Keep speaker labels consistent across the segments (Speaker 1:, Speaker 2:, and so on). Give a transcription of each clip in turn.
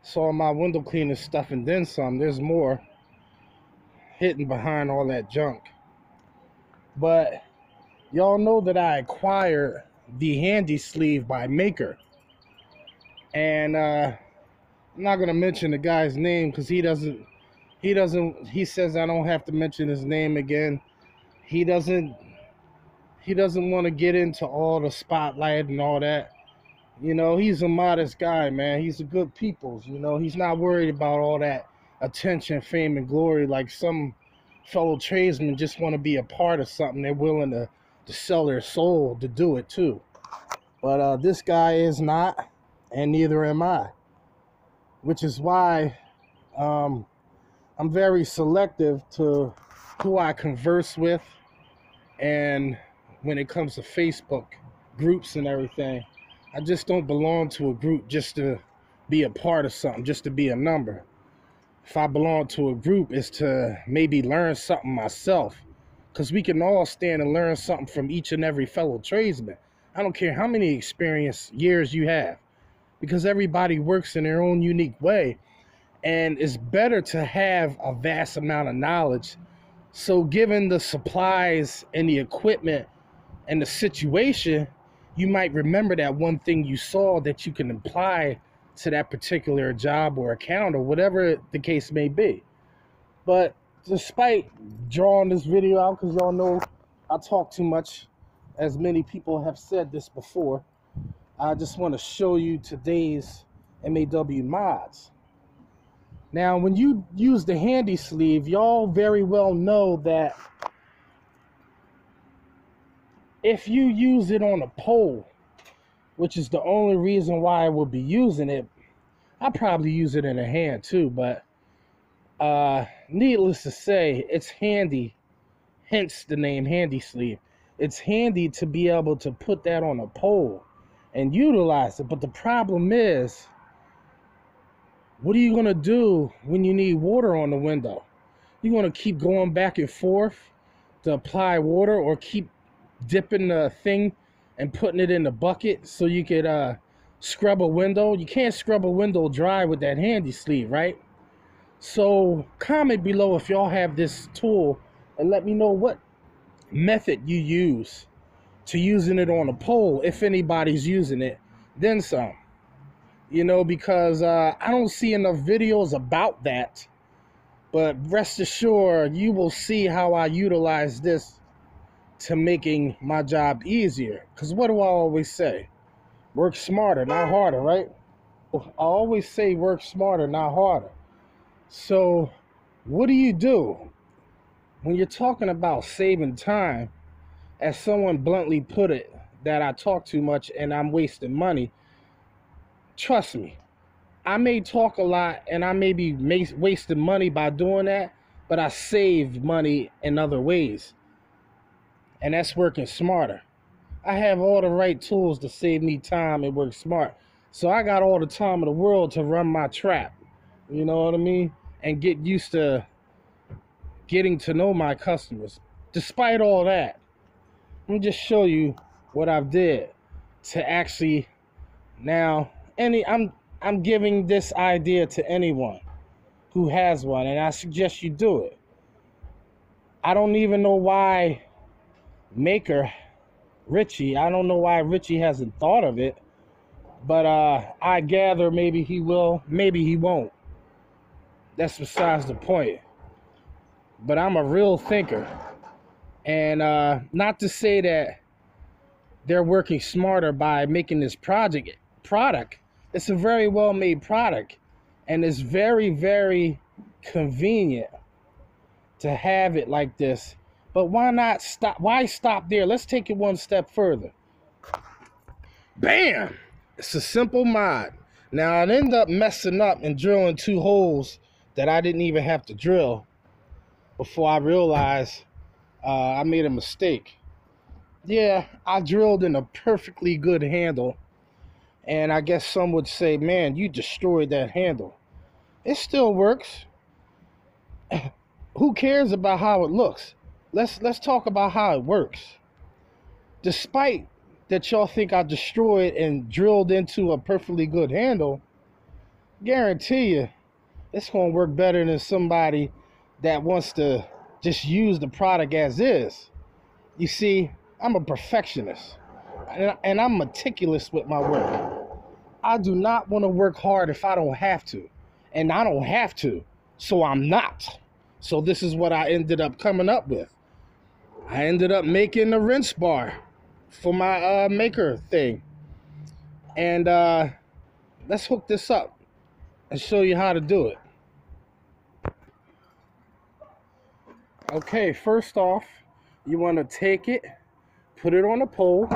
Speaker 1: Saw my window cleaner stuff and then some. There's more hidden behind all that junk. But y'all know that I acquired the Handi sleeve by Maykker. And I'm not gonna mention the guy's name because he says I don't have to mention his name again. He doesn't want to get into all the spotlight and all that. You know, he's a modest guy, man. He's a good people's, you know. He's not worried about all that attention, fame, and glory like some fellow tradesmen just want to be a part of something. They're willing to sell their soul to do it too. But this guy is not, and neither am I. Which is why I'm very selective to who I converse with. And when it comes to Facebook groups and everything, I just don't belong to a group just to be a part of something, just to be a number. If I belong to a group, it's to maybe learn something myself. Because we can all stand and learn something from each and every fellow tradesman. I don't care how many experience years you have. Because everybody works in their own unique way. And it's better to have a vast amount of knowledge. So given the supplies and the equipment and the situation, you might remember that one thing you saw that you can apply to that particular job or account or whatever the case may be. But despite drawing this video out, because y'all know I talk too much, as many people have said this before, I just want to show you today's M.A.W. mods. Now, when you use the Handi sleeve, y'all very well know that if you use it on a pole, which is the only reason why I would be using it, I'll probably use it in a hand too, but needless to say, it's handy, hence the name Handi sleeve. It's handy to be able to put that on a pole and utilize it, but the problem is, what are you going to do when you need water on the window? You're going to keep going back and forth to apply water, or keep dipping the thing and putting it in the bucket so you could scrub a window? You can't scrub a window dry with that Handi sleeve, right? So comment below if y'all have this tool and let me know what method you use to using it on a pole, if anybody's using it, then some. You know, because I don't see enough videos about that. But rest assured, you will see how I utilize this to making my job easier. Because what do I always say? Work smarter, not harder, right? I always say work smarter, not harder. So what do you do when you're talking about saving time? As someone bluntly put it, that I talk too much and I'm wasting money. Trust me, I may talk a lot and I may be wasting money by doing that, but I save money in other ways. And that's working smarter. I have all the right tools to save me time and work smart. So I got all the time in the world to run my trap. You know what I mean? And get used to getting to know my customers. Despite all that, let me just show you what I've did to actually now. I'm giving this idea to anyone who has one, and I suggest you do it. I don't even know why Maykker, Richie, I don't know why Richie hasn't thought of it, but I gather maybe he will, maybe he won't. That's besides the point. But I'm a real thinker, and not to say that they're working smarter by making this product. It's a very well made product, and it's very, very convenient to have it like this. But why not stop? Why stop there? Let's take it one step further. Bam! It's a simple mod. Now I'd end up messing up and drilling 2 holes that I didn't even have to drill before I realized I made a mistake. Yeah, I drilled in a perfectly good handle. And I guess some would say, man, you destroyed that handle. It still works. Who cares about how it looks? Let's talk about how it works. Despite that y'all think I destroyed and drilled into a perfectly good handle, guarantee you, it's going to work better than somebody that wants to just use the product as is. You see, I'm a perfectionist, and I'm meticulous with my work. I do not want to work hard if I don't have to, and I don't have to, so I'm not. So this is what I ended up coming up with. I ended up making the rinse bar for my Maykker thing. And let's hook this up and show you how to do it. Okay, first off, you want to take it, put it on a pole.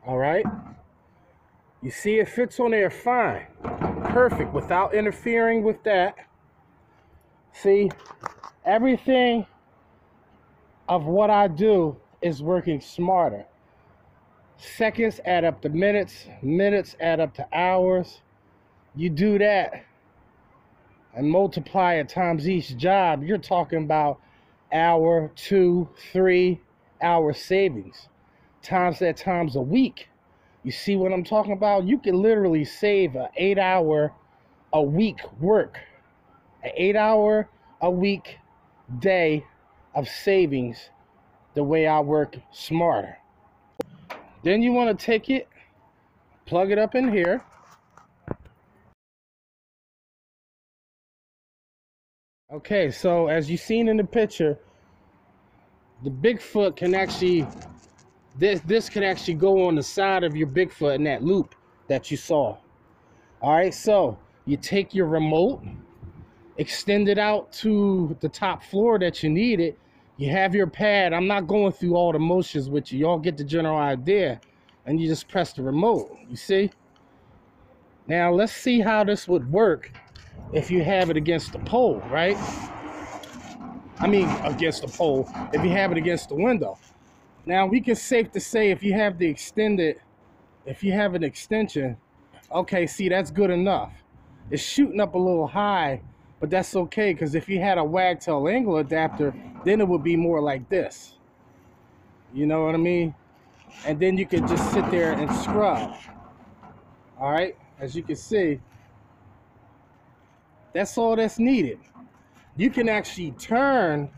Speaker 1: All right. You see it fits on there fine. Perfect, without interfering with that. See, everything of what I do is working smarter. Seconds add up to minutes, minutes add up to hours. You do that and multiply it times each job, you're talking about hour, 2, 3 hour savings. Times that times a week. You see what I'm talking about? You can literally save an 8-hour a week work. An 8-hour a week day of savings the way I work smarter. Then you want to take it, plug it up in here. Okay, so as you've seen in the picture, the Bigfoot can actually, this can actually go on the side of your Bigfoot in that loop that you saw. All right, so you take your remote, extend it out to the top floor that you need it. You have your pad. I'm not going through all the motions with you. Y'all get the general idea. And you just press the remote, you see? Now, let's see how this would work if you have it against the pole, right? I mean, against the pole, if you have it against the window. Now, we can safe to say if you have the extended, if you have an extension, okay, see, that's good enough. It's shooting up a little high, but that's okay, because if you had a Wagtail angle adapter, then it would be more like this. You know what I mean? And then you could just sit there and scrub. All right, as you can see, that's all that's needed. You can actually turn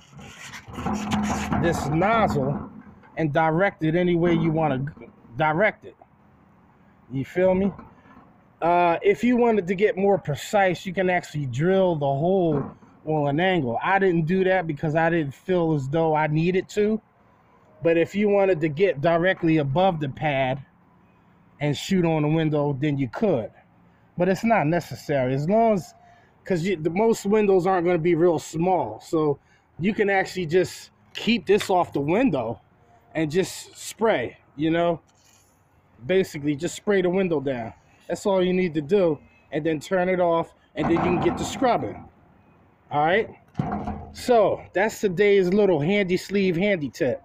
Speaker 1: this nozzle and direct it any way you want to direct it. You feel me? If you wanted to get more precise, you can actually drill the hole on an angle. I didn't do that because I didn't feel as though I needed to. But if you wanted to get directly above the pad and shoot on the window, then you could. But it's not necessary, as long as, because the most windows aren't going to be real small. So you can actually just keep this off the window and just spray, you know. Basically, just spray the window down. That's all you need to do. And then turn it off, and then you can get to scrubbing. All right? So that's today's little handy sleeve handy tip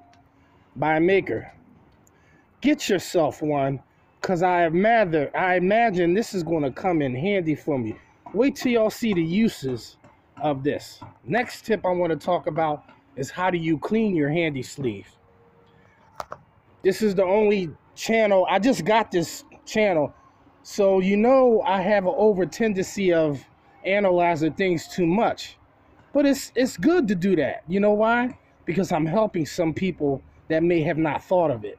Speaker 1: by Maykker. Get yourself one, because I imagine this is going to come in handy for me. Wait till y'all see the uses of this. Next tip I want to talk about is how do you clean your handy sleeve. This is the only channel, I just got this channel, so you know I have an over tendency of analyzing things too much. But it's good to do that. You know why? Because I'm helping some people that may have not thought of it.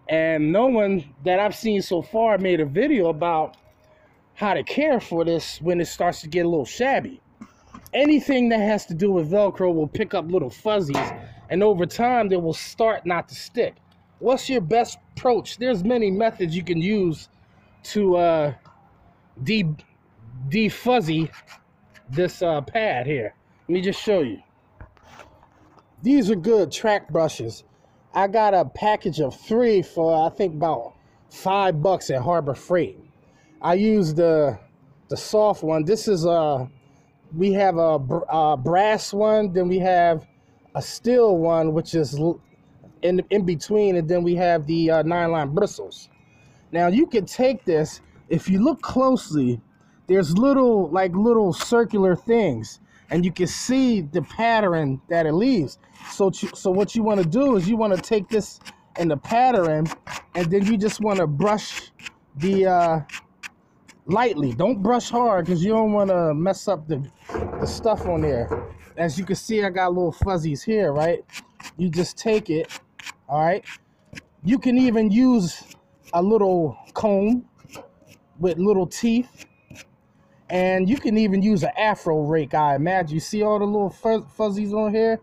Speaker 1: And no one that I've seen so far made a video about how to care for this when it starts to get a little shabby. Anything that has to do with Velcro will pick up little fuzzies, and over time they will start not to stick. What's your best approach? There's many methods you can use to defuzzy this pad here. Let me just show you. These are good track brushes. I got a package of 3 for I think about $5 at Harbor Freight. I use the soft one. This is we have a brass one, then we have a steel one, which is in between, and then we have the nylon bristles. Now you can take this, if you look closely, there's little circular things, and you can see the pattern that it leaves. So what you want to do is you want to take this in the pattern, and then you just want to brush the lightly. Don't brush hard because you don't want to mess up the stuff on there. As you can see, I got little fuzzies here, right? You just take it, all right? You can even use a little comb with little teeth, and you can even use an afro rake, I imagine. You see all the little fuzzies on here?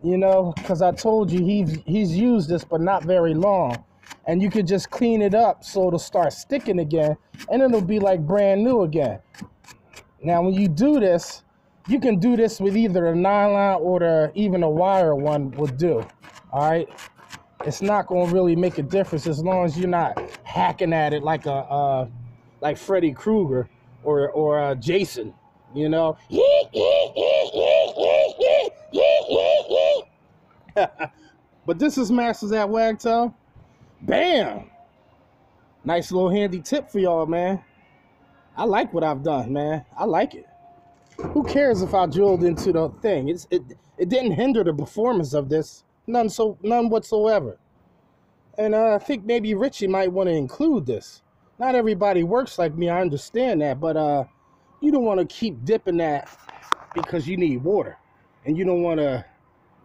Speaker 1: You know, because I told you he's used this, but not very long. And you could just clean it up so it'll start sticking again, and it'll be like brand new again. Now, when you do this, you can do this with either a nylon or even a wire one would do, all right? It's not going to really make a difference as long as you're not hacking at it like like Freddy Krueger or Jason, you know? But this is Masters at Wagtail. Bam! Nice little handy tip for y'all, man. I like what I've done, man. I like it. Who cares if I drilled into the thing? It didn't hinder the performance of this. None whatsoever. And I think maybe Richie might want to include this. Not everybody works like me, I understand that, but you don't want to keep dipping that because you need water. And you don't want to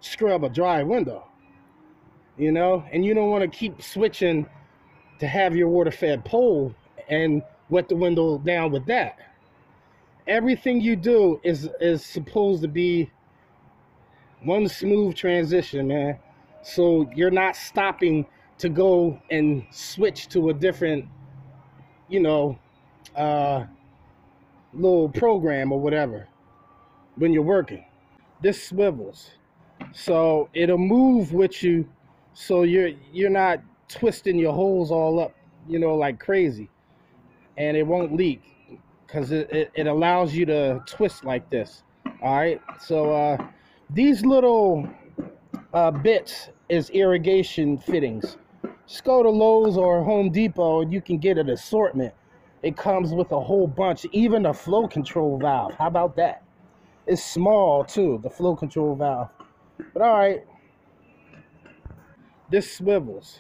Speaker 1: scrub a dry window. You know? And you don't want to keep switching to have your water-fed pole and wet the window down with that. Everything you do is supposed to be one smooth transition, man. So you're not stopping to go and switch to a different, you know, little program or whatever when you're working. This swivels, so it'll move with you, so you're not twisting your holes all up, you know, like crazy, and it won't leak because it allows you to twist like this. All right, so these little bits is irrigation fittings. Just go to Lowe's or Home Depot and you can get an assortment. It comes with a whole bunch, even a flow control valve. How about that? It's small too, the flow control valve. But all right, this swivels.